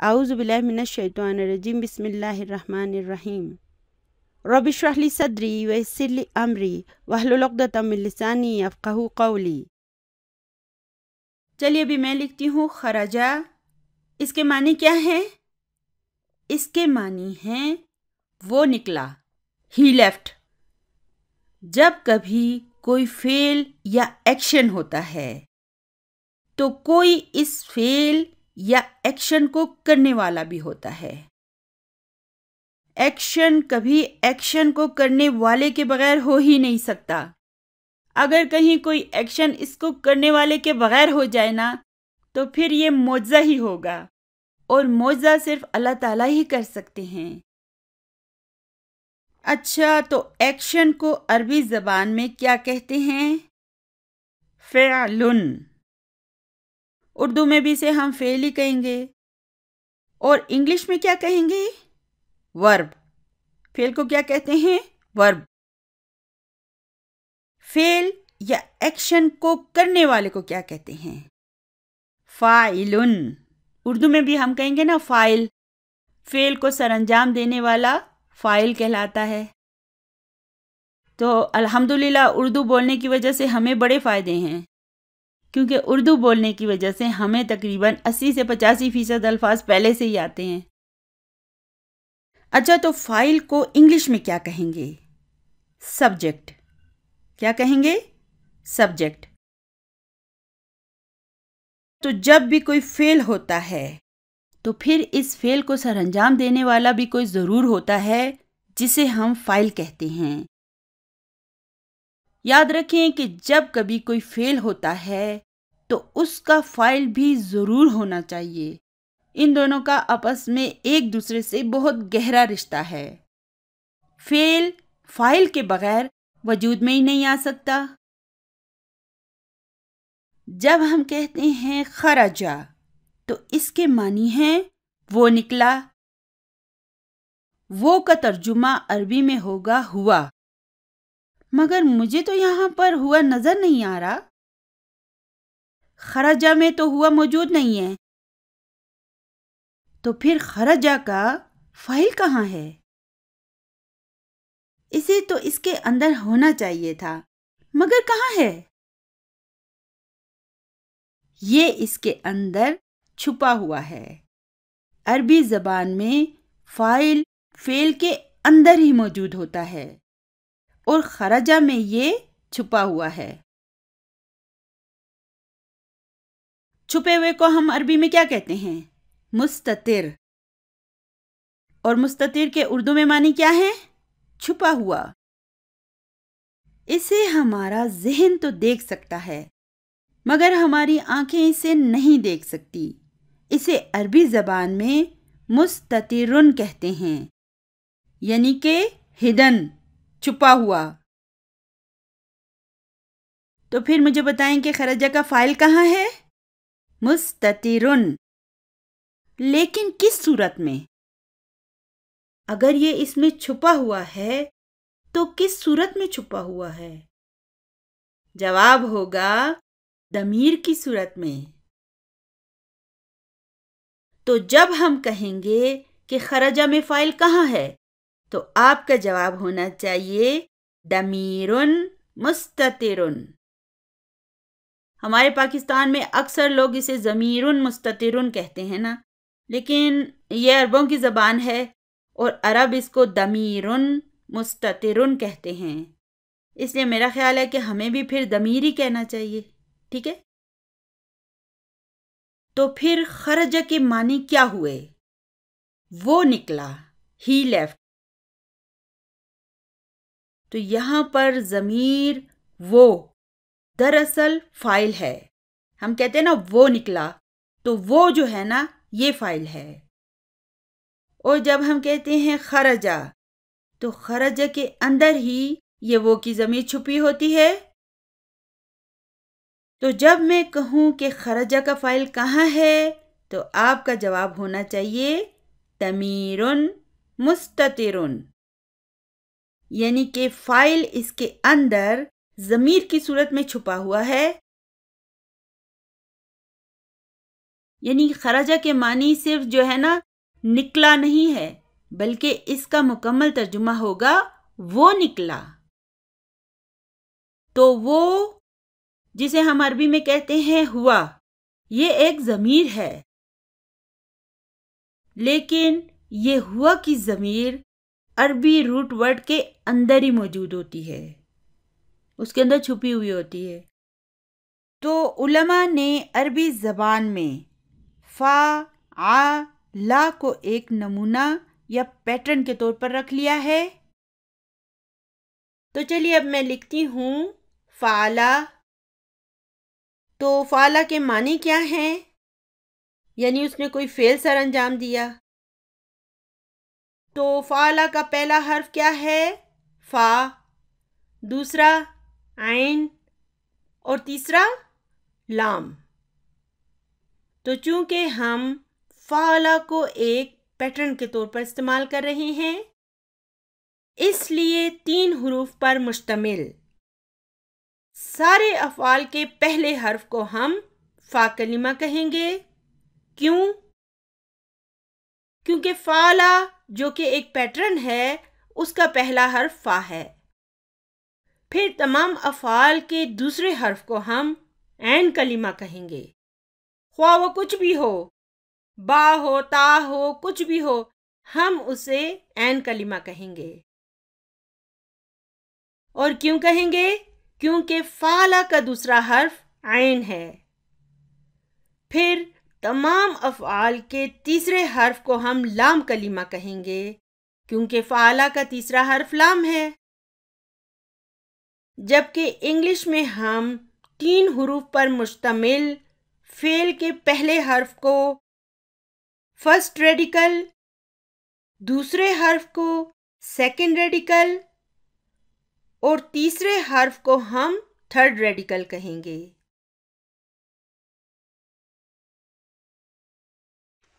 आऊज़ु बिल्लाहि मिनश शैतानिर रजीम बिस्मिल्लाहिर रहमानिर रहीम। रब्बि इश्रह ली सदरी व यस्सिर ली अमरी वहलुल उक़दतम मिन लिसानी यफ़क़हू क़ौली। चलिए अभी मैं लिखती हूँ खरजा। इसके मानी क्या है? इसके मानी हैं वो निकला, ही लेफ्ट। जब कभी कोई फेल या एक्शन होता है तो कोई इस फेल या एक्शन को करने वाला भी होता है। एक्शन कभी एक्शन को करने वाले के बगैर हो ही नहीं सकता। अगर कहीं कोई एक्शन इसको करने वाले के बगैर हो जाए ना, तो फिर ये मौजज़ा ही होगा, और मौजज़ा सिर्फ अल्लाह ताला ही कर सकते हैं। अच्छा, तो एक्शन को अरबी ज़बान में क्या कहते हैं? फ़िअलुन। उर्दू में भी इसे हम फ़ेल ही कहेंगे। और इंग्लिश में क्या कहेंगे? वर्ब। फेल को क्या कहते हैं? वर्ब। फेल या एक्शन को करने वाले को क्या कहते हैं? फ़ाइलुन। उर्दू में भी हम कहेंगे ना फ़ाइल। फेल को सरअंजाम देने वाला फ़ाइल कहलाता है। तो अल्हम्दुलिल्लाह उर्दू बोलने की वजह से हमें बड़े फ़ायदे हैं, क्योंकि उर्दू बोलने की वजह से हमें तकरीबन 80 से 85% अल्फाज पहले से ही आते हैं। अच्छा, तो फाइल को इंग्लिश में क्या कहेंगे? सब्जेक्ट। क्या कहेंगे? सब्जेक्ट। तो जब भी कोई फेल होता है तो फिर इस फेल को सरअंजाम देने वाला भी कोई ज़रूर होता है, जिसे हम फाइल कहते हैं। याद रखें कि जब कभी कोई फेल होता है तो उसका फाइल भी ज़रूर होना चाहिए। इन दोनों का आपस में एक दूसरे से बहुत गहरा रिश्ता है। फेल फाइल के बगैर वजूद में ही नहीं आ सकता। जब हम कहते हैं खरजा, तो इसके मानी है वो निकला। वो का तर्जुमा अरबी में होगा हुआ, मगर मुझे तो यहाँ पर हुआ नजर नहीं आ रहा। खरजा में तो हुआ मौजूद नहीं है, तो फिर खरजा का फाइल कहाँ है? इसे तो इसके अंदर होना चाहिए था, मगर कहाँ है? ये इसके अंदर छुपा हुआ है। अरबी ज़बान में फाइल फेल के अंदर ही मौजूद होता है, और खरजा में ये छुपा हुआ है। छुपे हुए को हम अरबी में क्या कहते हैं? मुस्ततिर। और मुस्ततिर के उर्दू में मानी क्या है? छुपा हुआ। इसे हमारा ज़हन तो देख सकता है, मगर हमारी आंखें इसे नहीं देख सकती। इसे अरबी ज़बान में मुस्ततिरुन कहते हैं, यानी कि हिडन, छुपा हुआ। तो फिर मुझे बताएं कि खरजा का फाइल कहाँ है? मुस्ततिरुन। लेकिन किस सूरत में? अगर ये इसमें छुपा हुआ है तो किस सूरत में छुपा हुआ है? जवाब होगा दमीर की सूरत में। तो जब हम कहेंगे कि खरजा में फाइल कहाँ है, तो आपका जवाब होना चाहिए दमीरुन मुस्ततिरुन। हमारे पाकिस्तान में अक्सर लोग इसे ज़मीरुन मुस्ततिरुन कहते हैं ना, लेकिन ये अरबों की ज़बान है और अरब इसको दमीरुन मुस्ततिरुन कहते हैं। इसलिए मेरा ख्याल है कि हमें भी फिर दमीर ही कहना चाहिए। ठीक है, तो फिर खरजा के मानी क्या हुए? वो निकला, ही लेफ्ट। तो यहां पर ज़मीर वो दरअसल फाइल है। हम कहते हैं ना वो निकला, तो वो जो है ना ये फाइल है। और जब हम कहते हैं खरजा, तो खरजा के अंदर ही ये वो की ज़मीर छुपी होती है। तो जब मैं कहूं कि खरजा का फाइल कहाँ है, तो आपका जवाब होना चाहिए दमीरुन मुस्ततिरुन, यानी कि फाइल इसके अंदर ज़मीर की सूरत में छुपा हुआ है। यानी खराजा के मानी सिर्फ जो है ना निकला नहीं है, बल्कि इसका मुकम्मल तर्जुमा होगा वो निकला। तो वो जिसे हम अरबी में कहते हैं हुआ, ये एक ज़मीर है, लेकिन ये हुआ की ज़मीर अरबी रूट वर्ड के अंदर ही मौजूद होती है, उसके अंदर छुपी हुई होती है। तो उलमा ने अरबी ज़बान में फ़ा आ ला को एक नमूना या पैटर्न के तौर पर रख लिया है। तो चलिए अब मैं लिखती हूँ फ़ाला। तो फ़ाला के मानी क्या हैं? यानी उसने कोई फ़ेल सर अंजाम दिया। तो फ़ाला का पहला हर्फ क्या है? फ़ा, दूसरा आइन और तीसरा लाम। तो चूंकि हम फ़ाला को एक पैटर्न के तौर पर इस्तेमाल कर रहे हैं, इसलिए 3 हुरूफ पर मुश्तमिल सारे अफ़आल के पहले हर्फ को हम फ़ा कलिमा कहेंगे। क्यों? क्योंकि फ़ाला जो कि एक पैटर्न है, उसका पहला हर्फ फ़ा है। फिर तमाम अफ़आल के दूसरे हर्फ को हम ऐन कलिमा कहेंगे, ख्वाह वो कुछ भी हो, बा हो, ता हो, कुछ भी हो, हम उसे ऐन कलिमा कहेंगे। और क्यों कहेंगे? क्योंकि फ़ाला का दूसरा हर्फ आइन है। फिर तमाम अफ़आल के तीसरे हर्फ को हम लाम कलिमा कहेंगे, क्योंकि फ़ाला का तीसरा हर्फ लाम है। जबकि इंग्लिश में हम 3 हुरूफ पर मुश्तमिल फ़ेल के पहले हर्फ को फर्स्ट रेडिकल, दूसरे हर्फ को सेकंड रेडिकल और तीसरे हर्फ को हम थर्ड रेडिकल कहेंगे।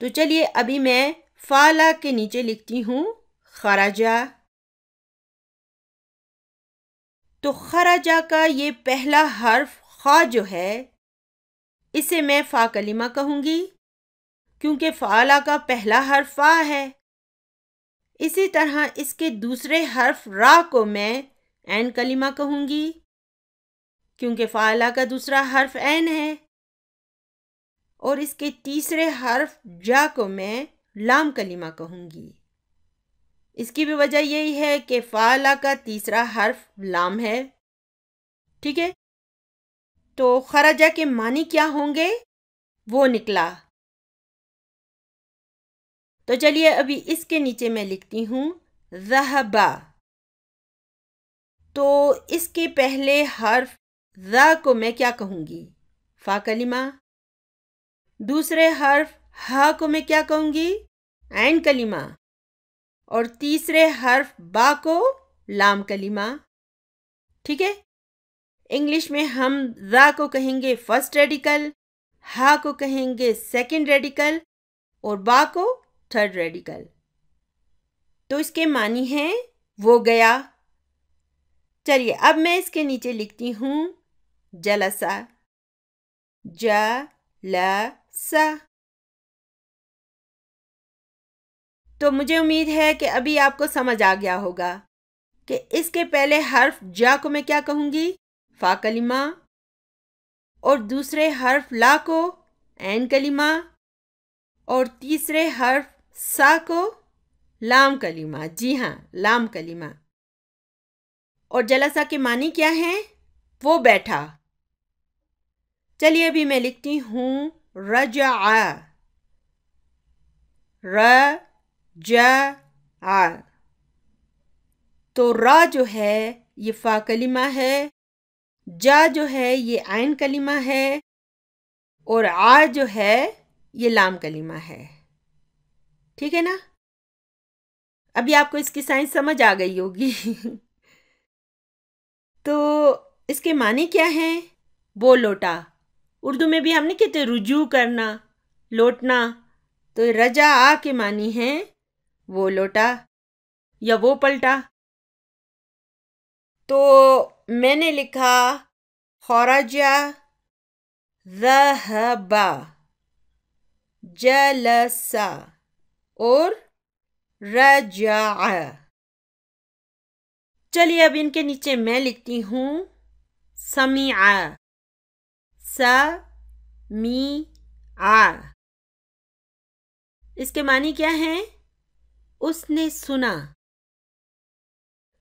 तो चलिए अभी मैं फ़ाला के नीचे लिखती हूँ खराजा। तो खराजा का ये पहला हर्फ खा जो है, इसे मैं फ़ा कलिमा कहूँगी, क्योंकि फ़ाला का पहला हर्फ फ़ा है। इसी तरह इसके दूसरे हर्फ रा को मैं ऐन कलिमा कहूँगी, क्योंकि फ़ाला का दूसरा हर्फ ऐन है। और इसके तीसरे हर्फ जा को मैं लाम कलिमा कहूँगी। इसकी भी वजह यही है कि फ़ाला का तीसरा हर्फ लाम है। ठीक है, तो खराजा के मानी क्या होंगे? वो निकला। तो चलिए अभी इसके नीचे मैं लिखती हूँ ज़हबा। तो इसके पहले हर्फ ज़ को मैं क्या कहूँगी? फ़ा कलिमा। दूसरे हर्फ हा को मैं क्या कहूँगी? ऐन कलिमा। और तीसरे हर्फ बा को लाम कलिमा। ठीक है, इंग्लिश में हम ज़ा को कहेंगे फर्स्ट रेडिकल, हा को कहेंगे सेकंड रेडिकल और बा को थर्ड रेडिकल। तो इसके मानी हैं वो गया। चलिए अब मैं इसके नीचे लिखती हूँ जलसा, जलसा। तो मुझे उम्मीद है कि अभी आपको समझ आ गया होगा कि इसके पहले हर्फ जा को मैं क्या कहूँगी? फ़ा कलिमा। और दूसरे हर्फ ला को ऐन कलिमा और तीसरे हर्फ सा को लाम कलिमा। जी हाँ, लाम कलिमा। और जलसा के मानी क्या हैं? वो बैठा। चलिए अभी मैं लिखती हूँ रजा, रजा। तो रा जो है ये फ़ा कलिमा है, जा जो है ये आइन कलिमा है और आ जो है ये लाम कलिमा है। ठीक है ना? अभी आपको इसकी साइंस समझ आ गई होगी। तो इसके मानी क्या हैं? वो लौटा। उर्दू में भी हमने कहते रुजू करना, लौटना। तो रजा आ के मानी हैं वो लौटा या वो पलटा। तो मैंने लिखा खराजा ज़हबा। जलसा और रजा। चलिए अब इनके नीचे मैं लिखती हूँ समीआ। समीआ, इसके मानी क्या है? उसने सुना।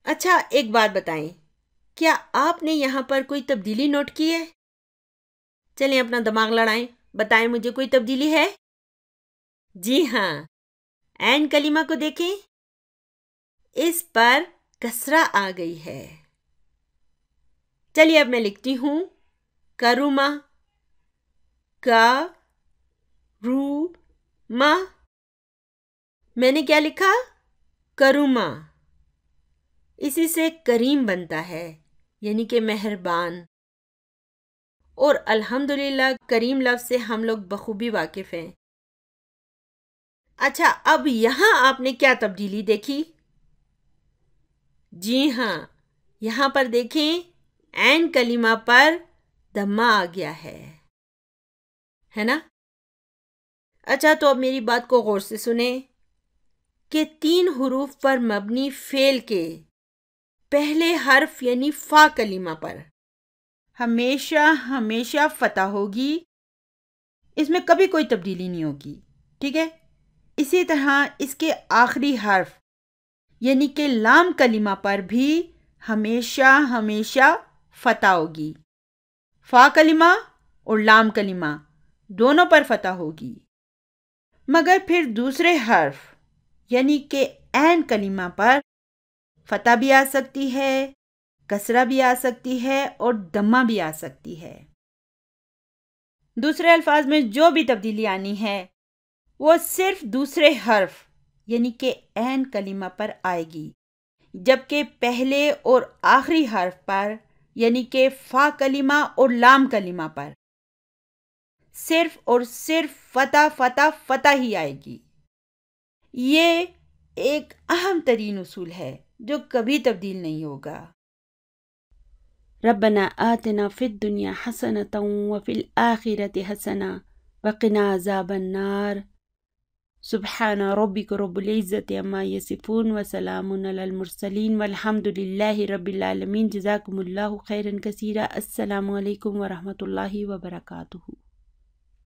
अच्छा, एक बात बताएं, क्या आपने यहां पर कोई तब्दीली नोट की है? चलिए अपना दिमाग लड़ाएं, बताएं मुझे, कोई तब्दीली है? जी हाँ, ऐन कलीमा को देखें, इस पर कसरा आ गई है। चलिए अब मैं लिखती हूं करुमा। करूमा, मैंने क्या लिखा? करुमा। इसी से करीम बनता है, यानी कि मेहरबान। और अल्हम्दुलिल्लाह करीम लफ्ज़ से हम लोग बखूबी वाकिफ़ हैं। अच्छा, अब यहां आपने क्या तब्दीली देखी? जी हाँ, यहां पर देखें, ऐन कलीमा पर दम्मा आ गया है ना? अच्छा, तो अब मेरी बात को गौर से सुने कि 3 हुरूफ पर मबनी फेल के पहले हर्फ यानी फा कलीमा पर हमेशा हमेशा फतह होगी, इसमें कभी कोई तब्दीली नहीं होगी, ठीक है? इसी तरह इसके आखिरी हर्फ यानी कि लाम कलीमा पर भी हमेशा हमेशा फतह होगी। फा कलीमा और लाम कलीमा दोनों पर फतह होगी, मगर फिर दूसरे हर्फ यानी कि ऐन कलीमा पर फतह भी आ सकती है, कसरा भी आ सकती है और दम्मा भी आ सकती है। दूसरे अल्फाज में जो भी तब्दीली आनी है वो सिर्फ दूसरे हर्फ यानी कि ऐन कलीमा पर आएगी, जबकि पहले और आखिरी हर्फ पर यानी कि फा कलीमा और लाम कलीमा पर सिर्फ और सिर्फ फतह फतह फतह ही आएगी। ये एक अहम तरीन उसूल है जो कभी तब्दील नहीं होगा। रब्बना आतिना फिद दुनिया हसनतन व फिल आखिरति हसना व क़िना अज़ाबन नार। सुब्हान रब्बिक रब्बिल इज़्ज़ति अम्मा यसिफून व सलामुन अलल मुरसलीन वल्हम्दुलिल्लाहि रब्बिल आलमीन। जज़ाकुमुल्लाहु खैरन कसीरा। अस्सलामु अलैकुम व रहमतुल्लाहि व बरकातुहू।